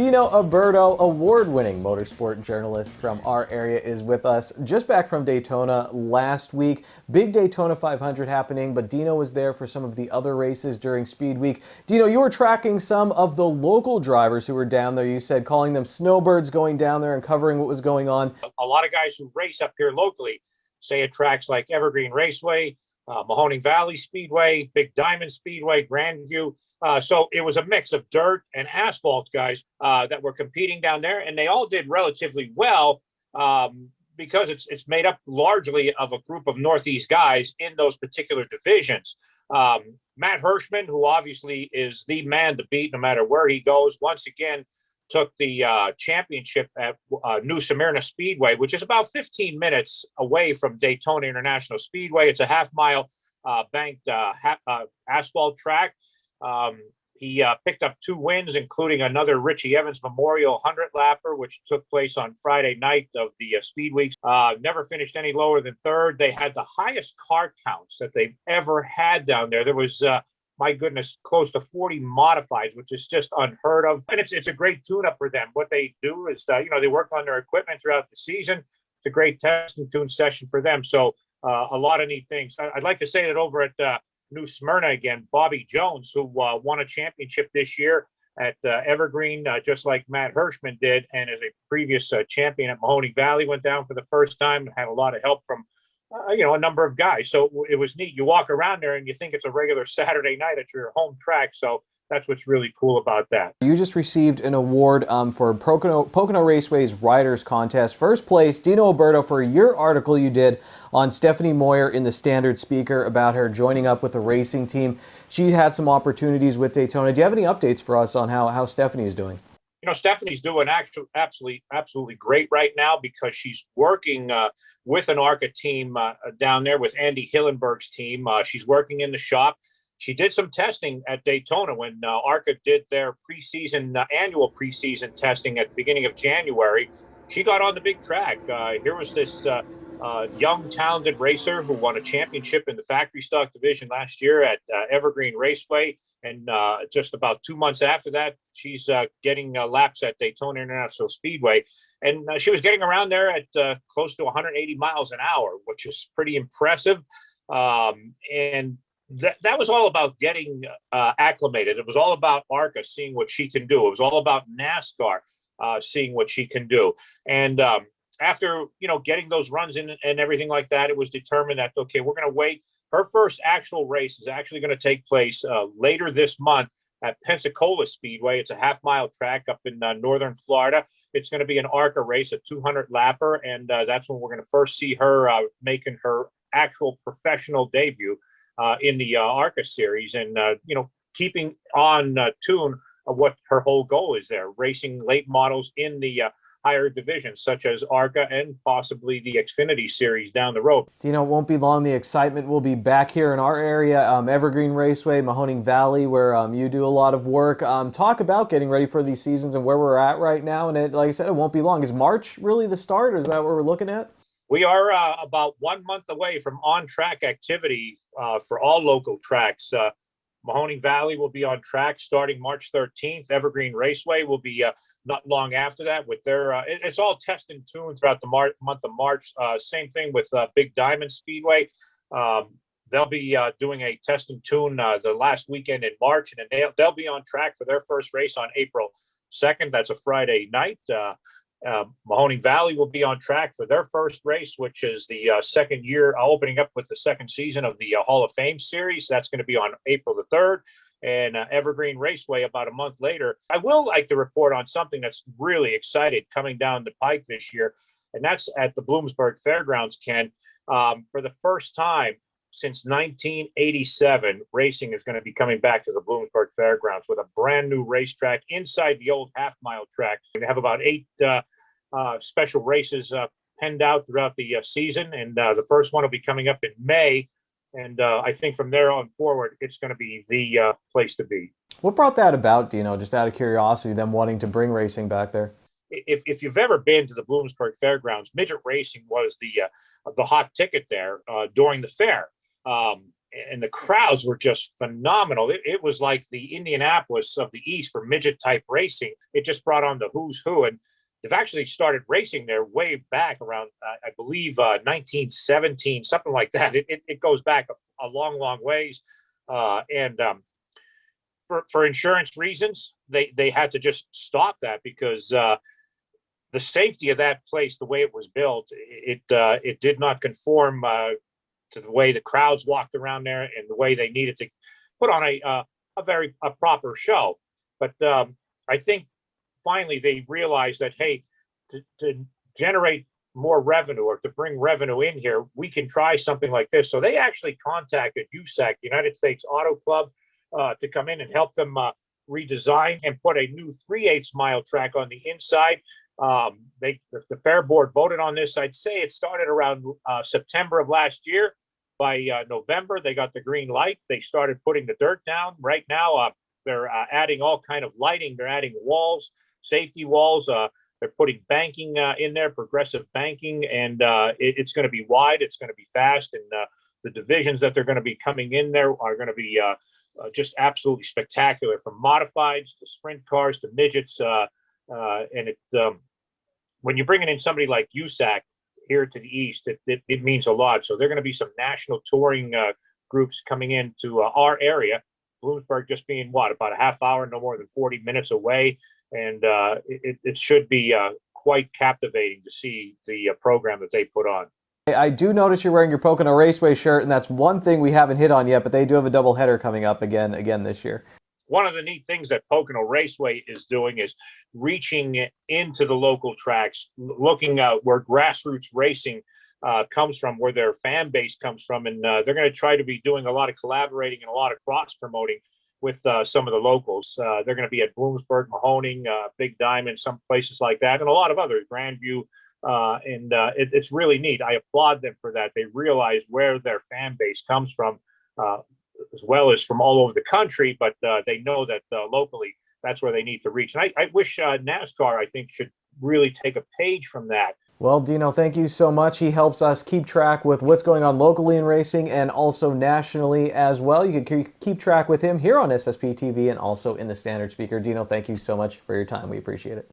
Dino Alberto, award-winning motorsport journalist from our area, is with us. Just back from Daytona last week. Big Daytona 500 happening, but Dino was there for some of the other races during Speed Week. Dino, you were tracking some of the local drivers who were down there. You said calling them snowbirds, going down there and covering what was going on. A lot of guys who race up here locally, say at tracks like Evergreen Raceway, Mahoning Valley Speedway, Big Diamond Speedway, Grandview. So it was a mix of dirt and asphalt guys that were competing down there, and they all did relatively well because it's made up largely of a group of Northeast guys in those particular divisions. Matt Hirschman, who obviously is the man to beat no matter where he goes, once again took the championship at New Smyrna Speedway, which is about 15 minutes away from Daytona International Speedway. It's a half-mile banked asphalt track. He picked up 2 wins, including another Richie Evans Memorial 100-lapper, which took place on Friday night of the Speed Weeks. Never finished any lower than third. They had the highest car counts that they've ever had down there. There was my goodness, close to 40 modifieds, which is just unheard of. And it's a great tune-up for them. What they do is, they work on their equipment throughout the season. It's a great test and tune session for them. So a lot of neat things. I'd like to say that over at New Smyrna again, Bobby Jones, who won a championship this year at Evergreen, just like Matt Hirschman did, and as a previous champion at Mahoning Valley, went down for the first time and had a lot of help from a number of guys. So it was neat. You walk around there and you think it's a regular Saturday night at your home track. So that's what's really cool about that. You just received an award for Pocono Raceway's Riders Contest. First place, Dino Alberto, for your article you did on Stephanie Moyer in the Standard Speaker about her joining up with a racing team. She had some opportunities with Daytona. Do you have any updates for us on how Stephanie is doing? Stephanie's doing absolutely great right now because she's working with an ARCA team down there with Andy Hillenberg's team. She's working in the shop. She did some testing at Daytona when ARCA did their annual preseason testing at the beginning of January. She got on the big track. Here was this young, talented racer who won a championship in the factory stock division last year at Evergreen Raceway. And just about 2 months after that, she's getting laps at Daytona International Speedway. And she was getting around there at close to 180 miles an hour, which is pretty impressive. And that was all about getting acclimated. It was all about ARCA seeing what she can do. It was all about NASCAR seeing what she can do. And after, getting those runs in and everything like that, it was determined that, okay, we're going to wait. Her first actual race is actually going to take place later this month at Pensacola Speedway. It's a half-mile track up in northern Florida. It's going to be an ARCA race, a 200-lapper, and that's when we're going to first see her making her actual professional debut in the ARCA series and, keeping on tune of what her whole goal is there, racing late models in the higher divisions such as ARCA and possibly the Xfinity series down the road. It won't be long. The excitement will be back here in our area, Evergreen Raceway, Mahoning Valley, where you do a lot of work. Talk about getting ready for these seasons and where we're at right now. And like I said, it won't be long. Is March really the start, or is that what we're looking at? We are about 1 month away from on-track activity for all local tracks. Mahoning Valley will be on track starting March 13th. Evergreen Raceway will be not long after that with their, it's all test and tune throughout the month of March. Same thing with Big Diamond Speedway. They'll be doing a test and tune the last weekend in March, and they'll be on track for their first race on April 2nd. That's a Friday night. Mahoning Valley will be on track for their first race, which is the second year, opening up with the second season of the Hall of Fame series. That's going to be on April the 3rd. And Evergreen Raceway about a month later. I will like to report on something that's really excited coming down the pike this year, and that's at the Bloomsburg Fairgrounds, Ken. For the first time since 1987, racing is going to be coming back to the Bloomsburg Fairgrounds with a brand new racetrack inside the old half-mile track. We have about 8 special races penned out throughout the season, and the first one will be coming up in May. And I think from there on forward, it's going to be the place to be. What brought that about, Dino, just out of curiosity, them wanting to bring racing back there? If you've ever been to the Bloomsburg Fairgrounds, midget racing was the hot ticket there during the fair. and the crowds were just phenomenal. It was like the Indianapolis of the East for midget type racing. It just brought on the who's who, and they've actually started racing there way back around, I believe, 1917, something like that. It goes back a long, long ways, and for insurance reasons, they had to just stop that because the safety of that place, the way it was built, it did not conform to the way the crowds walked around there and the way they needed to put on a proper show. But I think finally they realized that, hey, to generate more revenue or to bring revenue in here, we can try something like this. So they actually contacted USAC, United States Auto Club, to come in and help them redesign and put a new 3/8 mile track on the inside. The Fair Board voted on this. I'd say it started around September of last year. By November, they got the green light. They started putting the dirt down. Right now, they're adding all kind of lighting. They're adding walls, safety walls. They're putting banking in there, progressive banking, and it's going to be wide. It's going to be fast, and the divisions that they're going to be coming in there are going to be just absolutely spectacular, from modifieds to sprint cars to midgets. And when you're bringing in somebody like USAC here to the east, it means a lot. So there are going to be some national touring groups coming into our area. Bloomsburg just being about a half hour, no more than 40 minutes away. And it should be quite captivating to see the program that they put on. I do notice you're wearing your Pocono Raceway shirt, and that's one thing we haven't hit on yet, but they do have a doubleheader coming up again this year. One of the neat things that Pocono Raceway is doing is reaching into the local tracks, looking at where grassroots racing comes from, where their fan base comes from, and they're going to try to be doing a lot of collaborating and a lot of cross promoting with some of the locals. They're going to be at Bloomsburg, Mahoning, Big Diamond, some places like that, and a lot of others, Grandview. It's really neat. I applaud them for that. They realize where their fan base comes from, as well as from all over the country, but they know that locally, that's where they need to reach. And I wish NASCAR, I think, should really take a page from that. Well, Dino, thank you so much. He helps us keep track with what's going on locally in racing and also nationally as well. You can keep track with him here on SSPTV and also in the Standard Speaker. Dino, thank you so much for your time. We appreciate it.